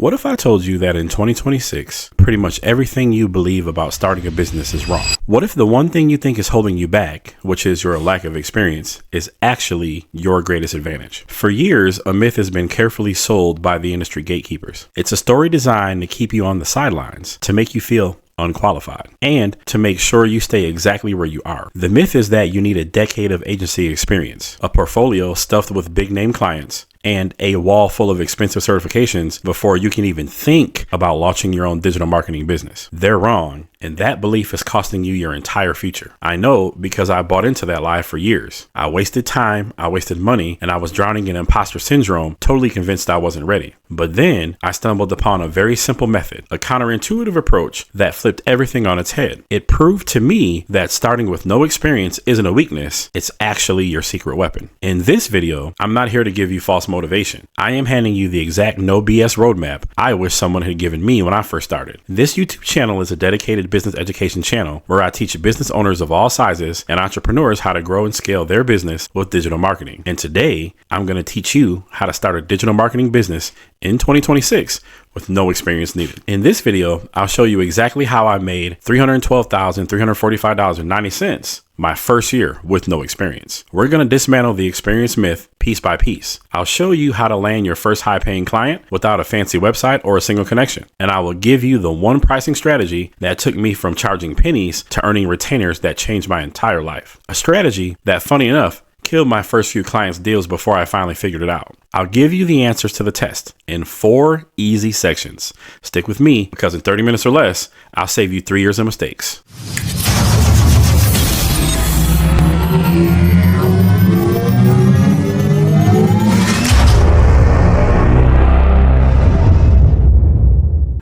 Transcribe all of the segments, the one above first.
What if I told you that in 2026, pretty much everything you believe about starting a business is wrong? What if the one thing you think is holding you back, which is your lack of experience, is actually your greatest advantage? For years, a myth has been carefully sold by the industry gatekeepers. It's a story designed to keep you on the sidelines, to make you feel unqualified, and to make sure you stay exactly where you are. The myth is that you need a decade of agency experience, a portfolio stuffed with big name clients, and a wall full of expensive certifications before you can even think about launching your own digital marketing business. They're wrong, and that belief is costing you your entire future. I know because I bought into that lie for years. I wasted time, I wasted money, and I was drowning in imposter syndrome, totally convinced I wasn't ready. But then I stumbled upon a very simple method, a counterintuitive approach that flipped everything on its head. It proved to me that starting with no experience isn't a weakness, it's actually your secret weapon. In this video, I'm not here to give you false motivation. I am handing you the exact no BS roadmap I wish someone had given me when I first started. This YouTube channel is a dedicated business education channel where I teach business owners of all sizes and entrepreneurs how to grow and scale their business with digital marketing. And today, I'm going to teach you how to start a digital marketing business in 2026 with no experience needed. In this video, I'll show you exactly how I made $312,345.90 my first year with no experience. We're going to dismantle the experience myth piece by piece. I'll show you how to land your first high-paying client without a fancy website or a single connection. And I will give you the one pricing strategy that took me from charging pennies to earning retainers that changed my entire life. A strategy that, funny enough, killed my first few clients' deals before I finally figured it out. I'll give you the answers to the test in 4 easy sections. Stick with me because in 30 minutes or less, I'll save you 3 years of mistakes.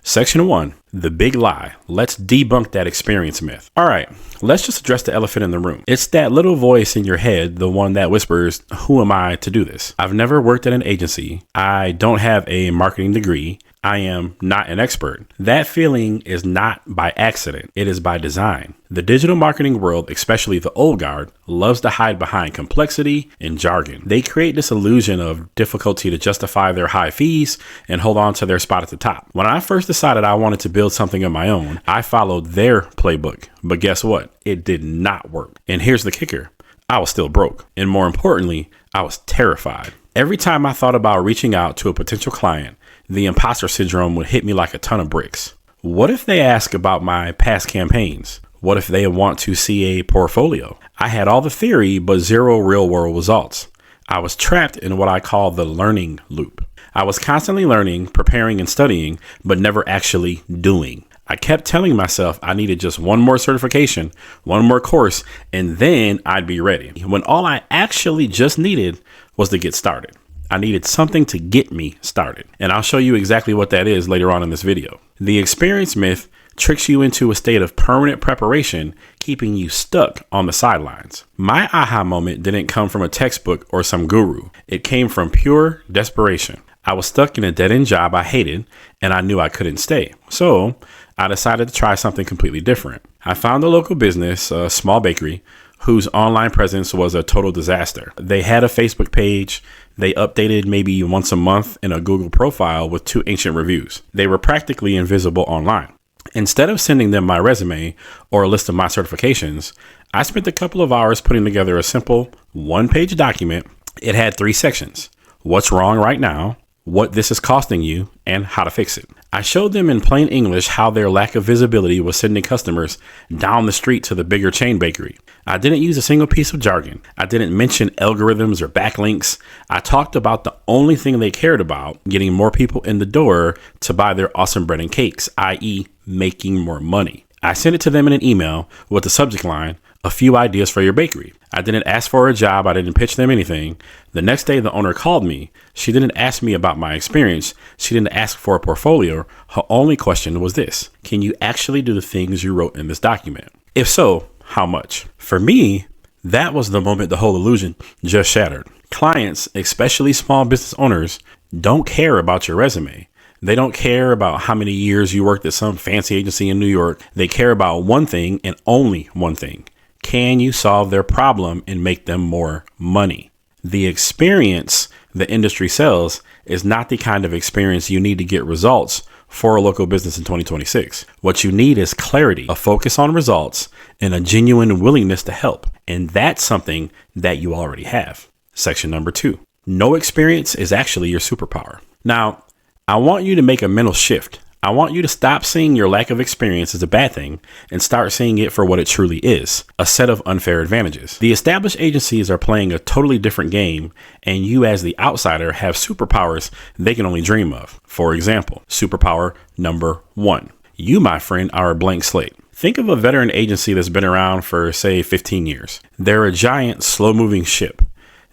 Section 1, the big lie. Let's debunk that experience myth. All right, let's just address the elephant in the room. It's that little voice in your head, the one that whispers, who am I to do this? I've never worked at an agency. I don't have a marketing degree. I am not an expert. That feeling is not by accident. It is by design. The digital marketing world, especially the old guard, loves to hide behind complexity and jargon. They create this illusion of difficulty to justify their high fees and hold on to their spot at the top. When I first decided I wanted to build something of my own, I followed their playbook. But guess what? It did not work. And here's the kicker. I was still broke. And more importantly, I was terrified. Every time I thought about reaching out to a potential client, the imposter syndrome would hit me like a ton of bricks. What if they ask about my past campaigns? What if they want to see a portfolio? I had all the theory, but zero real world results. I was trapped in what I call the learning loop. I was constantly learning, preparing, and studying, but never actually doing. I kept telling myself I needed just one more certification, one more course, and then I'd be ready. When all I actually just needed was to get started. I needed something to get me started. And I'll show you exactly what that is later on in this video. The experience myth tricks you into a state of permanent preparation, keeping you stuck on the sidelines. My aha moment didn't come from a textbook or some guru. It came from pure desperation. I was stuck in a dead-end job I hated, and I knew I couldn't stay. So I decided to try something completely different. I found a local business, a small bakery, whose online presence was a total disaster. They had a Facebook page. They updated maybe once a month in a Google profile with 2 ancient reviews. They were practically invisible online. Instead of sending them my resume or a list of my certifications, I spent a couple of hours putting together a simple 1-page document. It had 3 sections: what's wrong right now, what this is costing you, and how to fix it. I showed them in plain English how their lack of visibility was sending customers down the street to the bigger chain bakery. I didn't use a single piece of jargon. I didn't mention algorithms or backlinks. I talked about the only thing they cared about, getting more people in the door to buy their awesome bread and cakes, i.e. making more money. I sent it to them in an email with the subject line, a few ideas for your bakery. I didn't ask for a job. I didn't pitch them anything. The next day, the owner called me. She didn't ask me about my experience. She didn't ask for a portfolio. Her only question was this: can you actually do the things you wrote in this document? If so, how much? For me, that was the moment the whole illusion just shattered. Clients, especially small business owners, don't care about your resume. They don't care about how many years you worked at some fancy agency in New York. They care about one thing and only one thing. Can you solve their problem and make them more money? The experience the industry sells is not the kind of experience you need to get results for a local business in 2026. What you need is clarity, a focus on results, and a genuine willingness to help. And that's something that you already have. Section number 2. No experience is actually your superpower. Now, I want you to make a mental shift. I want you to stop seeing your lack of experience as a bad thing and start seeing it for what it truly is, a set of unfair advantages. The established agencies are playing a totally different game, and you as the outsider have superpowers they can only dream of. For example, superpower number 1. You, my friend, are a blank slate. Think of a veteran agency that's been around for, say, 15 years. They're a giant, slow-moving ship.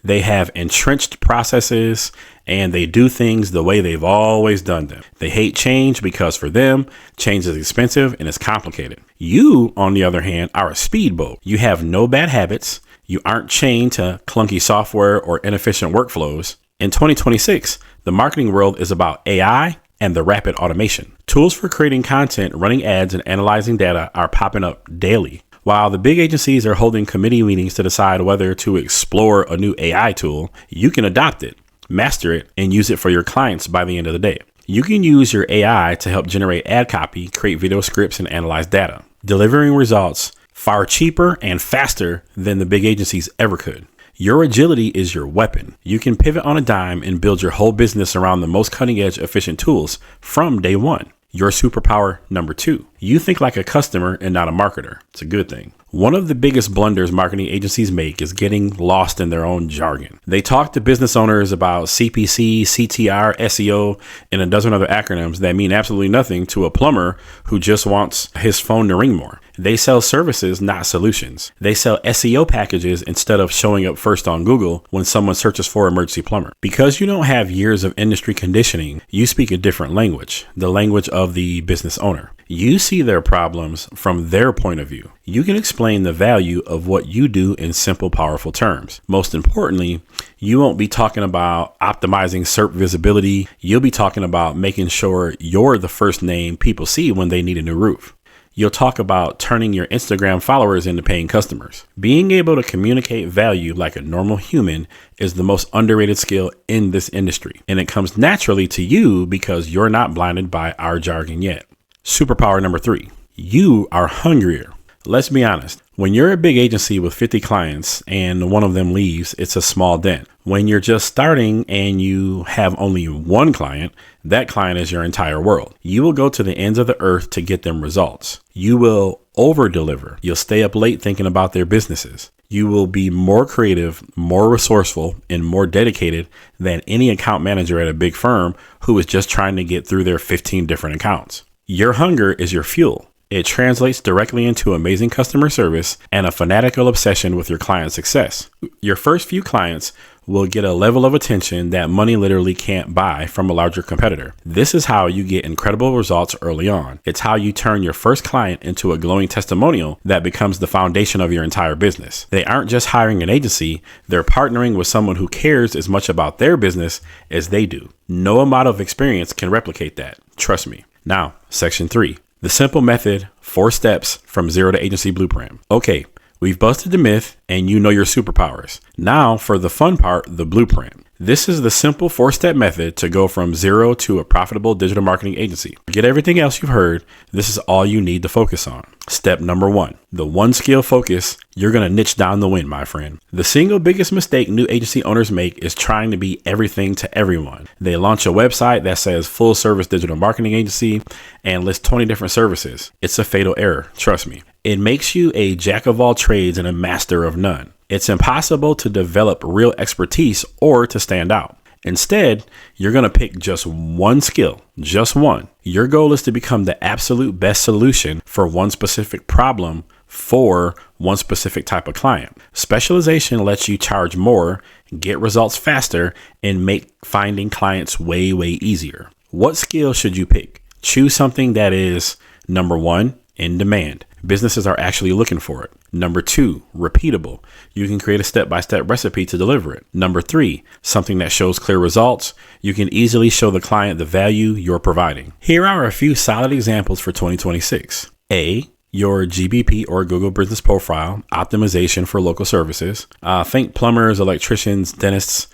They have entrenched processes and they do things the way they've always done them. They hate change because for them, change is expensive and it's complicated. You, on the other hand, are a speedboat. You have no bad habits. You aren't chained to clunky software or inefficient workflows. In 2026, the marketing world is about AI and the rapid automation. Tools for creating content, running ads, and analyzing data are popping up daily. While the big agencies are holding committee meetings to decide whether to explore a new AI tool, you can adopt it, master it, and use it for your clients by the end of the day. You can use your AI to help generate ad copy, create video scripts, and analyze data, delivering results far cheaper and faster than the big agencies ever could. Your agility is your weapon. You can pivot on a dime and build your whole business around the most cutting-edge, efficient tools from day one. Your superpower number 2. You think like a customer and not a marketer. It's a good thing. One of the biggest blunders marketing agencies make is getting lost in their own jargon. They talk to business owners about CPC, CTR, SEO, and a dozen other acronyms that mean absolutely nothing to a plumber who just wants his phone to ring more. They sell services, not solutions. They sell SEO packages instead of showing up first on Google when someone searches for emergency plumber. Because you don't have years of industry conditioning, you speak a different language, the language of the business owner. You see their problems from their point of view. You can explain the value of what you do in simple, powerful terms. Most importantly, you won't be talking about optimizing SERP visibility. You'll be talking about making sure you're the first name people see when they need a new roof. You'll talk about turning your Instagram followers into paying customers. Being able to communicate value like a normal human is the most underrated skill in this industry. And it comes naturally to you because you're not blinded by our jargon yet. Superpower number 3. You are hungrier. Let's be honest. When you're a big agency with 50 clients and one of them leaves, it's a small dent. When you're just starting and you have only one client, that client is your entire world. You will go to the ends of the earth to get them results. You will over deliver. You'll stay up late thinking about their businesses. You will be more creative, more resourceful, and more dedicated than any account manager at a big firm who is just trying to get through their 15 different accounts. Your hunger is your fuel. It translates directly into amazing customer service and a fanatical obsession with your client's success. Your first few clients will get a level of attention that money literally can't buy from a larger competitor. This is how you get incredible results early on. It's how you turn your first client into a glowing testimonial that becomes the foundation of your entire business. They aren't just hiring an agency, they're partnering with someone who cares as much about their business as they do. No amount of experience can replicate that. Trust me. Now, section 3. The simple method, 4 steps from zero to agency blueprint. Okay, we've busted the myth and you know your superpowers. Now for the fun part, the blueprint. This is the simple 4-step method to go from zero to a profitable digital marketing agency. Forget everything else you've heard. This is all you need to focus on. Step number 1, the one skill focus. You're going to niche down the wind, my friend. The single biggest mistake new agency owners make is trying to be everything to everyone. They launch a website that says full service digital marketing agency and lists 20 different services. It's a fatal error. Trust me. It makes you a jack of all trades and a master of none. It's impossible to develop real expertise or to stand out. Instead, you're going to pick just one skill, just one. Your goal is to become the absolute best solution for one specific problem for one specific type of client. Specialization lets you charge more, get results faster, and make finding clients way, way easier. What skill should you pick? Choose something that is, number 1, in demand. Businesses are actually looking for it. Number 2, repeatable. You can create a step-by-step recipe to deliver it. Number 3, something that shows clear results. You can easily show the client the value you're providing. Here are a few solid examples for 2026. A, your GBP or Google Business Profile optimization for local services. Think plumbers, electricians, dentists,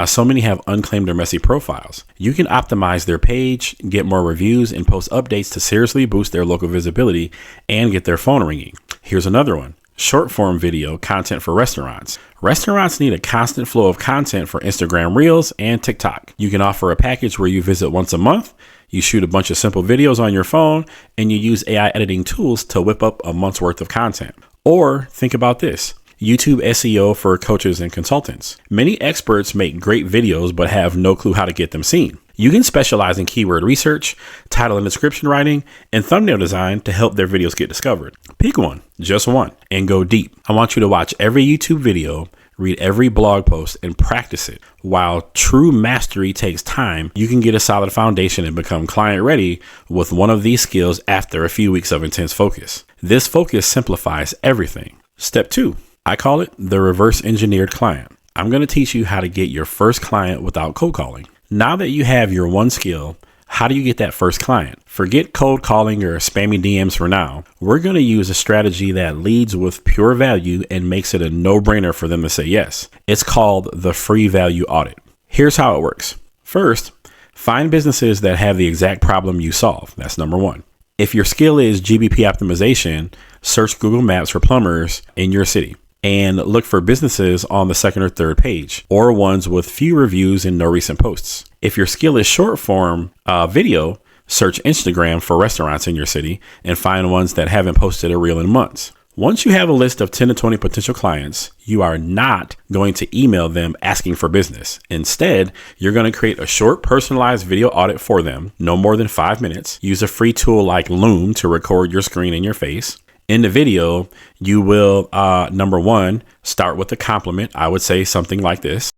So many have unclaimed or messy profiles. You can optimize their page, get more reviews, and post updates to seriously boost their local visibility and get their phone ringing. Here's another one. Short form video content for restaurants. Restaurants need a constant flow of content for Instagram Reels and TikTok. You can offer a package where you visit once a month, you shoot a bunch of simple videos on your phone, and you use AI editing tools to whip up a month's worth of content. Or think about this. YouTube SEO for coaches and consultants. Many experts make great videos but have no clue how to get them seen. You can specialize in keyword research, title and description writing, and thumbnail design to help their videos get discovered. Pick one, just one, and go deep. I want you to watch every YouTube video, read every blog post, and practice it. While true mastery takes time, you can get a solid foundation and become client ready with one of these skills after a few weeks of intense focus. This focus simplifies everything. Step 2. I call it the reverse engineered client. I'm going to teach you how to get your first client without cold calling. Now that you have your one skill, how do you get that first client? Forget cold calling or spammy DMs for now. We're going to use a strategy that leads with pure value and makes it a no-brainer for them to say yes. It's called the free value audit. Here's how it works. First, find businesses that have the exact problem you solve. That's number one. If your skill is GBP optimization, search Google Maps for plumbers in your city and look for businesses on the second or third page or ones with few reviews and no recent posts. If your skill is short form video, search Instagram for restaurants in your city and find ones that haven't posted a reel in months. Once you have a list of 10 to 20 potential clients, you are not going to email them asking for business. Instead, you're going to create a short personalized video audit for them, no more than 5 minutes. Use a free tool like Loom to record your screen and your face. In the video, you will, number one, start with a compliment. I would say something like this.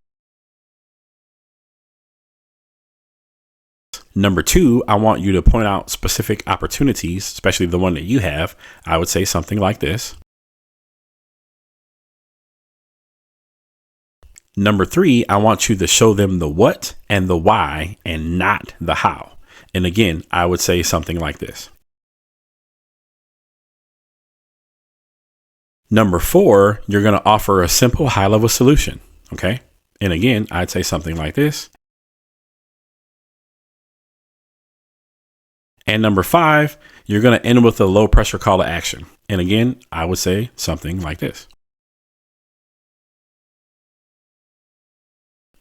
Number two, I want you to point out specific opportunities, especially the one that you have. I would say something like this. Number three, I want you to show them the what and the why and not the how. And again, I would say something like this. Number four, you're going to offer a simple high-level solution. Okay. And again, I'd say something like this. And number five, you're going to end with a low pressure call to action. And again, I would say something like this.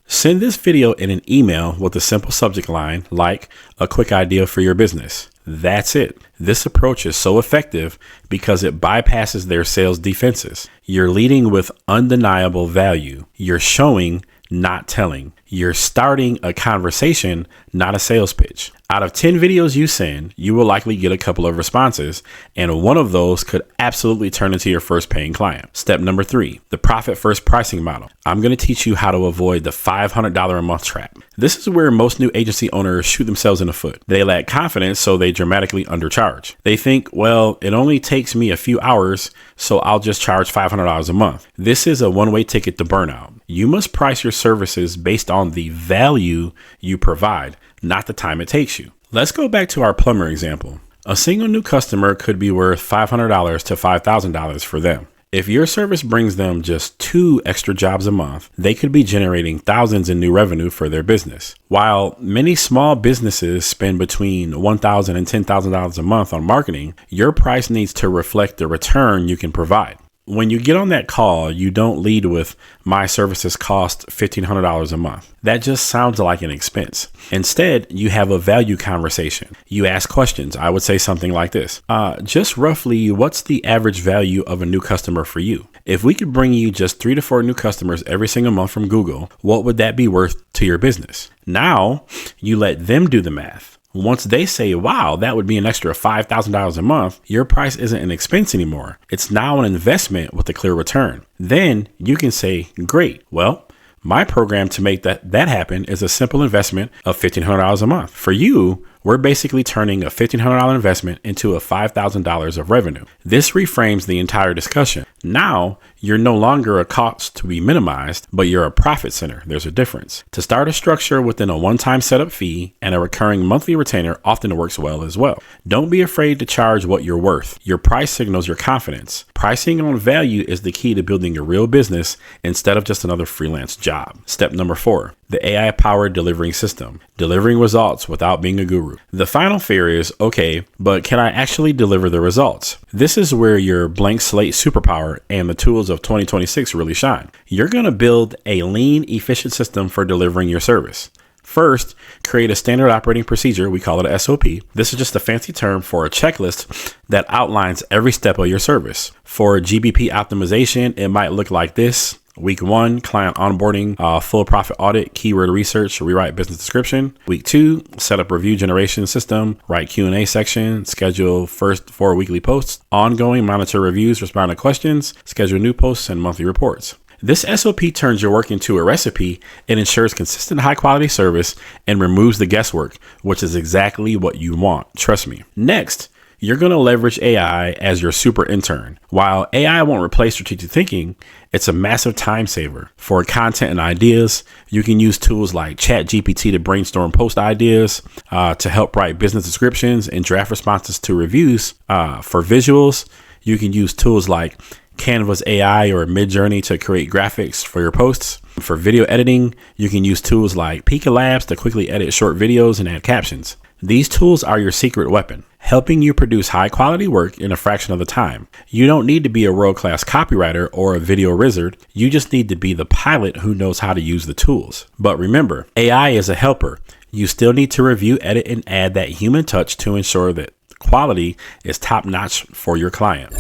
Send this video in an email with a simple subject line like a quick idea for your business. That's it. This approach is so effective because it bypasses their sales defenses. You're leading with undeniable value. You're showing, not telling. You're starting a conversation, not a sales pitch. Out of 10 videos you send, you will likely get a couple of responses, and one of those could absolutely turn into your first paying client. Step number 3, the profit first pricing model. I'm going to teach you how to avoid the $500 a month trap. This is where most new agency owners shoot themselves in the foot. They lack confidence, so they dramatically undercharge. They think, well, it only takes me a few hours, so I'll just charge $500 a month. This is a one-way ticket to burnout. You must price your services based on the value you provide, not the time it takes you. Let's go back to our plumber example. A single new customer could be worth $500 to $5,000 for them. If your service brings them just 2 extra jobs a month, they could be generating thousands in new revenue for their business. While many small businesses spend between $1,000 and $10,000 a month on marketing, your price needs to reflect the return you can provide. When you get on that call, you don't lead with my services cost $1,500 a month. That just sounds like an expense. Instead, you have a value conversation. You ask questions. I would say something like this. Just roughly, what's the average value of a new customer for you? If we could bring you just 3 to 4 new customers every single month from Google, what would that be worth to your business? Now, you let them do the math. Once they say, wow, that would be an extra $5,000 a month, your price isn't an expense anymore. It's now an investment with a clear return. Then you can say, great, well, my program to make that happen is a simple investment of $1,500 a month. For you, we're basically turning a $1,500 investment into a $5,000 of revenue. This reframes the entire discussion. Now, you're no longer a cost to be minimized, but you're a profit center. There's a difference. To start a structure within a one-time setup fee and a recurring monthly retainer often works well as well. Don't be afraid to charge what you're worth. Your price signals your confidence. Pricing on value is the key to building a real business instead of just another freelance job. Step number 4, the AI-powered delivering system, delivering results without being a guru. The final fear is, okay, but can I actually deliver the results? This is where your blank slate superpower and the tools of 2026 really shine. You're going to build a lean, efficient system for delivering your service. First, create a standard operating procedure. We call it a SOP. This is just a fancy term for a checklist that outlines every step of your service. For GBP optimization, it might look like this. Week 1, client onboarding, full profit audit, keyword research, rewrite business description. Week 2, set up review generation system, write Q&A section, schedule first 4 weekly posts, ongoing monitor reviews, respond to questions, schedule new posts and monthly reports. This SOP turns your work into a recipe and ensures consistent high quality service and removes the guesswork, which is exactly what you want. Trust me. Next, you're going to leverage AI as your super intern. While AI won't replace strategic thinking, it's a massive time saver. For content and ideas, you can use tools like ChatGPT to brainstorm post ideas, to help write business descriptions and draft responses to reviews. For visuals, you can use tools like Canva's AI or Midjourney to create graphics for your posts. For video editing, you can use tools like Pika Labs to quickly edit short videos and add captions. These tools are your secret weapon, helping you produce high quality work in a fraction of the time. You don't need to be a world-class copywriter or a video wizard. You just need to be the pilot who knows how to use the tools. But remember, AI is a helper. You still need to review, edit, and add that human touch to ensure that quality is top-notch for your client.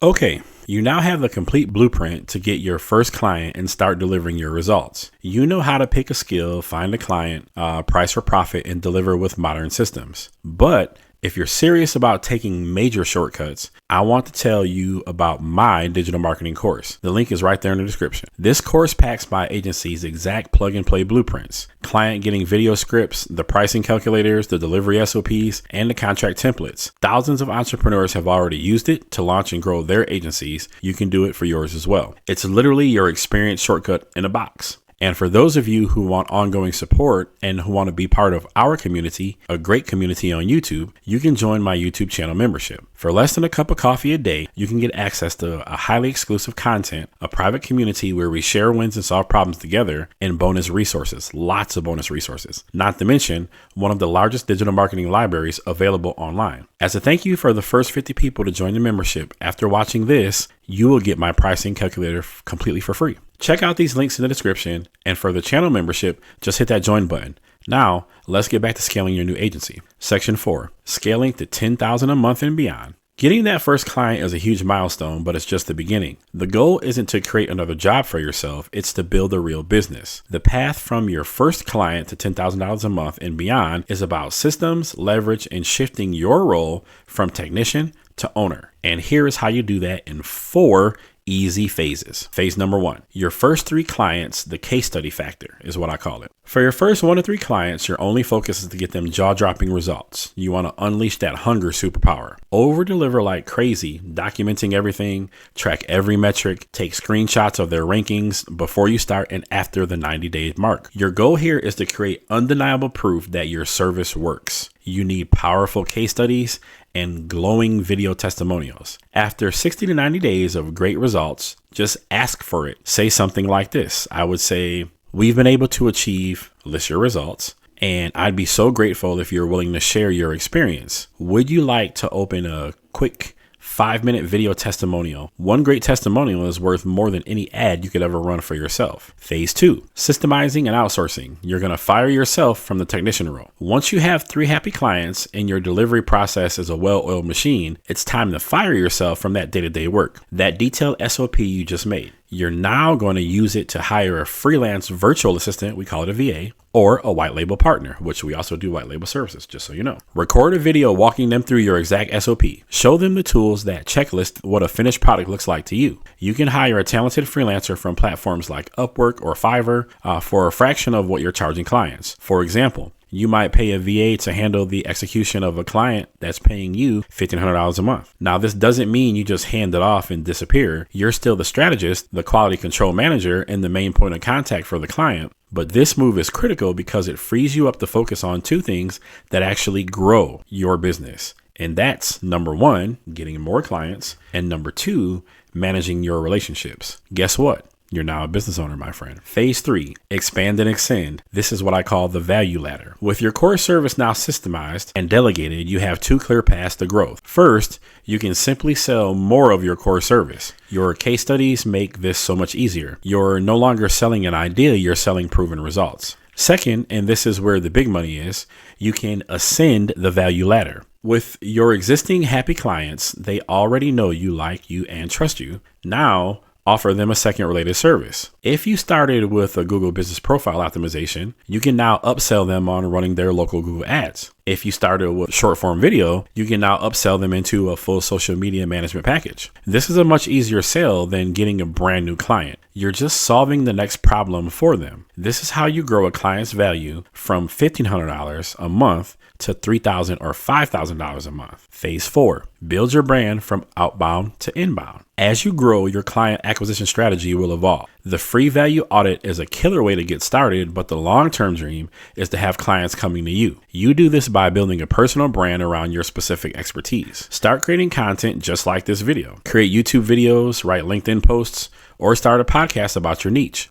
Okay, you now have the complete blueprint to get your first client and start delivering your results. You know how to pick a skill, find a client, price for profit, and deliver with modern systems. But if you're serious about taking major shortcuts, I want to tell you about my digital marketing course. The link is right there in the description. This course packs my agency's exact plug and play blueprints, client getting video scripts, the pricing calculators, the delivery SOPs, and the contract templates. Thousands of entrepreneurs have already used it to launch and grow their agencies. You can do it for yours as well. It's literally your experience shortcut in a box. And for those of you who want ongoing support and who want to be part of our community, a great community on YouTube, you can join my YouTube channel membership. For less than a cup of coffee a day, you can get access to a highly exclusive content, a private community where we share wins and solve problems together, and bonus resources, lots of bonus resources. Not to mention one of the largest digital marketing libraries available online. As a thank you for the first 50 people to join the membership, after watching this, you will get my pricing calculator completely for free. Check out these links in the description, and for the channel membership, just hit that join button. Now, let's get back to scaling your new agency. Section 4, scaling to 10,000 a month and beyond. Getting that first client is a huge milestone, but it's just the beginning. The goal isn't to create another job for yourself, it's to build a real business. The path from your first client to $10,000 a month and beyond is about systems, leverage, and shifting your role from technician to owner. And here is how you do that in 4 easy phases. Phase number 1, your first 3 clients, the case study factor is what I call it. For your first 1 to 3 clients, your only focus is to get them jaw-dropping results. You want to unleash that hunger superpower. Over-deliver like crazy, documenting everything, track every metric, take screenshots of their rankings before you start and after the 90-day mark. Your goal here is to create undeniable proof that your service works. You need powerful case studies and glowing video testimonials. After 60 to 90 days of great results, just ask for it. Say something like this. I would say, we've been able to achieve, list your results, and I'd be so grateful if you're willing to share your experience. Would you like to open a quick 5-minute video testimonial? One great testimonial is worth more than any ad you could ever run for yourself. Phase 2, systemizing and outsourcing. You're going to fire yourself from the technician role. Once you have 3 happy clients and your delivery process is a well-oiled machine, it's time to fire yourself from that day-to-day work, that detailed SOP you just made. You're now going to use it to hire a freelance virtual assistant, we call it a VA, or a white label partner, which we also do white label services, just so you know. Record a video walking them through your exact SOP. Show them the tools that checklist what a finished product looks like to you. You can hire a talented freelancer from platforms like Upwork or Fiverr for a fraction of what you're charging clients. For example, you might pay a VA to handle the execution of a client that's paying you $1,500 a month. Now, this doesn't mean you just hand it off and disappear. You're still the strategist, the quality control manager, and the main point of contact for the client. But this move is critical because it frees you up to focus on 2 things that actually grow your business. And that's number 1, getting more clients, and number 2, managing your relationships. Guess what? You're now a business owner, my friend. Phase 3, expand and extend. This is what I call the value ladder. With your core service now systemized and delegated, you have 2 clear paths to growth. First, you can simply sell more of your core service. Your case studies make this so much easier. You're no longer selling an idea, you're selling proven results. Second, and this is where the big money is, you can ascend the value ladder. With your existing happy clients, they already know you, like you, and trust you. Now, offer them a second related service. If you started with a Google Business Profile Optimization, you can now upsell them on running their local Google ads. If you started with short form video, you can now upsell them into a full social media management package. This is a much easier sale than getting a brand new client. You're just solving the next problem for them. This is how you grow a client's value from $1,500 a month to $3,000 or $5,000 a month. Phase 4, build your brand from outbound to inbound. As you grow, your client acquisition strategy will evolve. The free value audit is a killer way to get started, but the long-term dream is to have clients coming to you. You do this by building a personal brand around your specific expertise. Start creating content just like this video. Create YouTube videos, write LinkedIn posts, or start a podcast about your niche.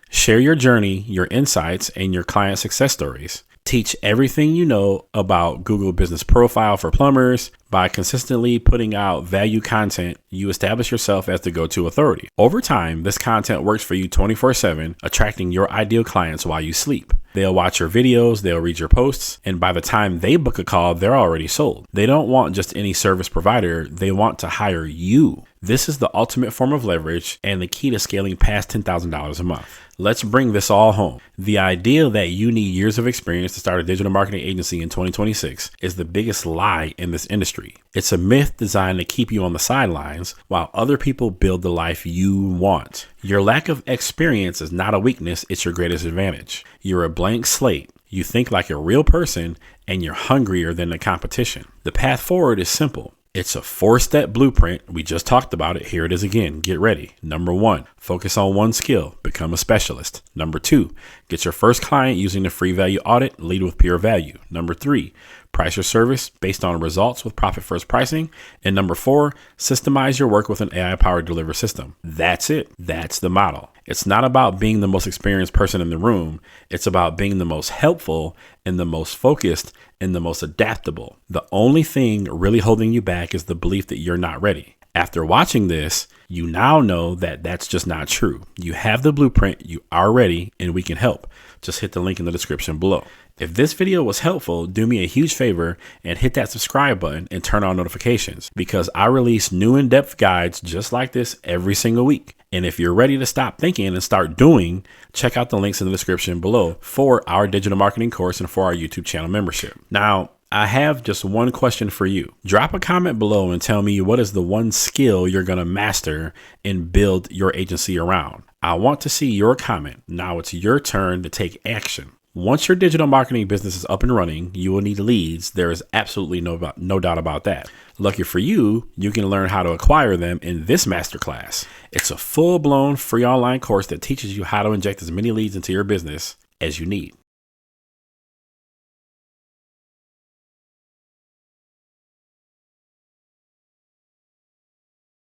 Share your journey, your insights, and your client success stories. Teach everything you know about Google Business Profile for plumbers. By consistently putting out value content, you establish yourself as the go-to authority. Over time, this content works for you 24/7, attracting your ideal clients while you sleep. They'll watch your videos, they'll read your posts, and by the time they book a call, they're already sold. They don't want just any service provider, they want to hire you. This is the ultimate form of leverage and the key to scaling past $10,000 a month. Let's bring this all home. The idea that you need years of experience to start a digital marketing agency in 2026 is the biggest lie in this industry. It's a myth designed to keep you on the sidelines while other people build the life you want. Your lack of experience is not a weakness, it's your greatest advantage. You're a blank slate. You think like a real person and you're hungrier than the competition. The path forward is simple. It's a 4-step blueprint. We just talked about it. Here it is again. Get ready. Number 1, focus on one skill. Become a specialist. Number 2, get your first client using the free value audit. Lead with pure value. Number 3, price your service based on results with profit first pricing. And number 4, systemize your work with an AI-powered delivery system. That's it. That's the model. It's not about being the most experienced person in the room. It's about being the most helpful and the most focused and the most adaptable. The only thing really holding you back is the belief that you're not ready. After watching this, you now know that that's just not true. You have the blueprint, you are ready, and we can help. Just hit the link in the description below. If this video was helpful, do me a huge favor and hit that subscribe button and turn on notifications because I release new in-depth guides just like this every single week. And if you're ready to stop thinking and start doing, check out the links in the description below for our digital marketing course and for our YouTube channel membership. Now, I have just one question for you. Drop a comment below and tell me what is the one skill you're going to master and build your agency around. I want to see your comment. Now it's your turn to take action. Once your digital marketing business is up and running, you will need leads. There is absolutely no doubt about that. Lucky for you, you can learn how to acquire them in this masterclass. It's a full-blown free online course that teaches you how to inject as many leads into your business as you need.